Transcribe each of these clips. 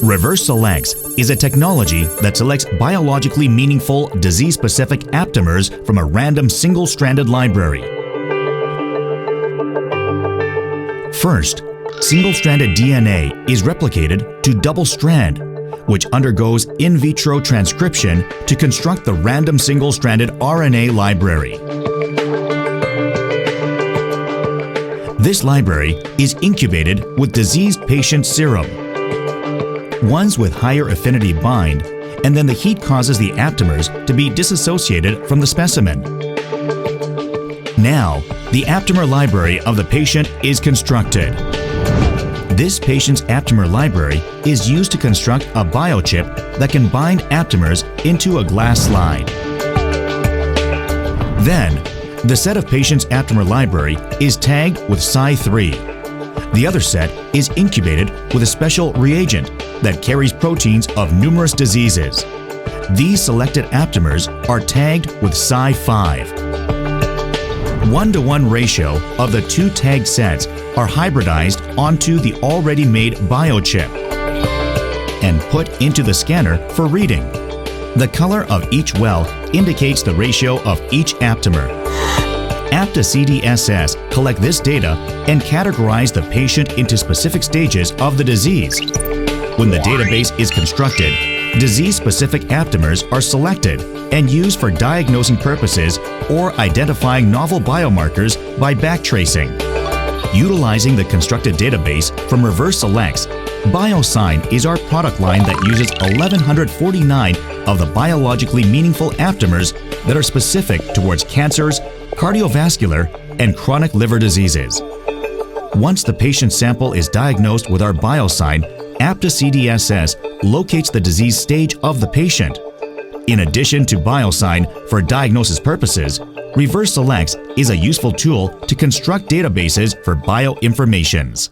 Reverse Selects is a technology that selects biologically meaningful, disease-specific aptamers from a random single-stranded library. First, single-stranded DNA is replicated to double-strand, which undergoes in vitro transcription to construct the random single-stranded RNA library. This library is incubated with diseased patient serum. Ones with higher affinity bind, and then the heat causes the aptamers to be disassociated from the specimen. Now, the aptamer library of the patient is constructed. This patient's aptamer library is used to construct a biochip that can bind aptamers into a glass slide. Then, the set of patient's aptamer library is tagged with Psi3. The other set is incubated with a special reagent that carries proteins of numerous diseases. These selected aptamers are tagged with Psi5. 1-to-1 ratio of the two tagged sets are hybridized onto the already made biochip and put into the scanner for reading. The color of each well indicates the ratio of each aptamer. AptaCDSS collect this data and categorize the patient into specific stages of the disease. When the database is constructed, disease-specific aptamers are selected and used for diagnosing purposes or identifying novel biomarkers by backtracing. Utilizing the constructed database from Reverse Selects, Biois is our product line that uses 1,149 of the biologically meaningful aptamers that are specific towards cancers, cardiovascular, and chronic liver diseases. Once the patient sample is diagnosed with our Biois, AptaCDSS locates the disease stage of the patient. In addition to Biois for diagnosis purposes, Reverse Selects is a useful tool to construct databases for bioinformations.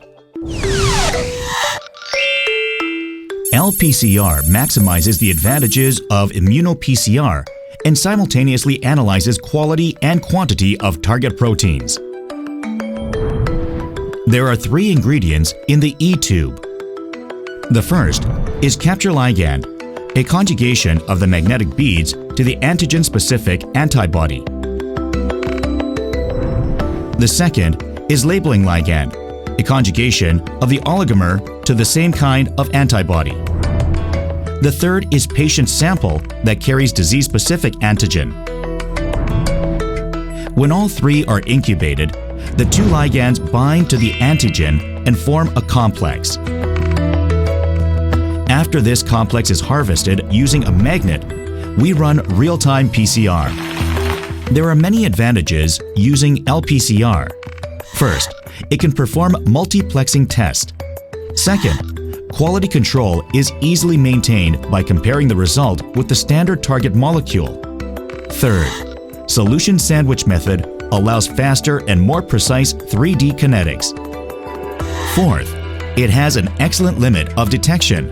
LPCR maximizes the advantages of immuno-PCR and simultaneously analyzes quality and quantity of target proteins. There are 3 ingredients in the E-tube. The first is capture ligand, a conjugation of the magnetic beads to the antigen-specific antibody. The second is labeling ligand, a conjugation of the oligomer to the same kind of antibody. The third is patient sample that carries disease-specific antigen. When all 3 are incubated, the 2 ligands bind to the antigen and form a complex. After this complex is harvested using a magnet, we run real-time PCR. There are many advantages using LPCR. First, it can perform multiplexing tests. Second, quality control is easily maintained by comparing the result with the standard target molecule. Third, solution sandwich method allows faster and more precise 3D kinetics. Fourth, it has an excellent limit of detection.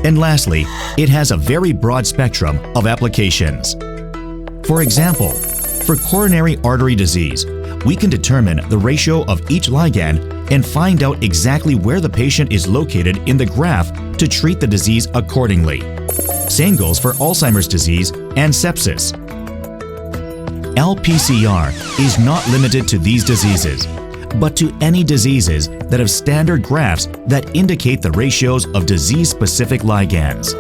And lastly, it has a very broad spectrum of applications. For example, for coronary artery disease, we can determine the ratio of each ligand and find out exactly where the patient is located in the graph to treat the disease accordingly. Same goes for Alzheimer's disease and sepsis. LPCR is not limited to these diseases, but to any diseases that have standard graphs that indicate the ratios of disease-specific ligands.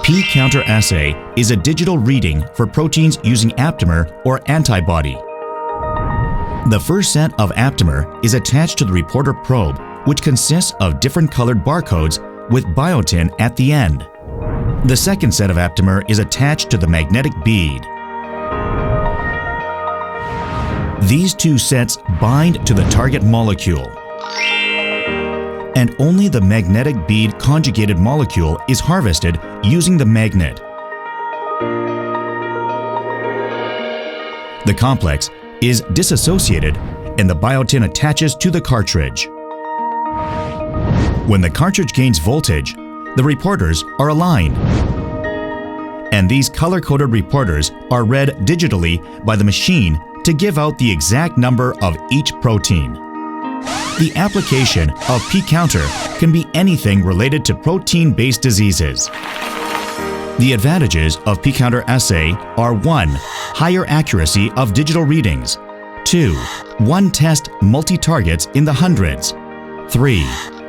P-counter assay is a digital reading for proteins using aptamer or antibody. The first set of aptamer is attached to the reporter probe, which consists of different colored barcodes with biotin at the end. The second set of aptamer is attached to the magnetic bead. These 2 sets bind to the target molecule. And only the magnetic bead conjugated molecule is harvested using the magnet. The complex is disassociated and the biotin attaches to the cartridge. When the cartridge gains voltage, the reporters are aligned. And these color-coded reporters are read digitally by the machine to give out the exact number of each protein. The application of P-counter can be anything related to protein-based diseases. The advantages of p-counter assay are 1. Higher accuracy of digital readings. 2. One test multi-targets in the hundreds. 3.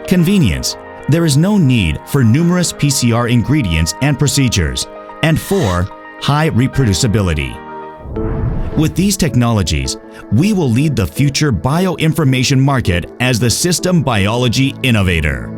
Convenience. There is no need for numerous PCR ingredients and procedures. And 4. High reproducibility. With these technologies, we will lead the future bioinformation market as the system biology innovator.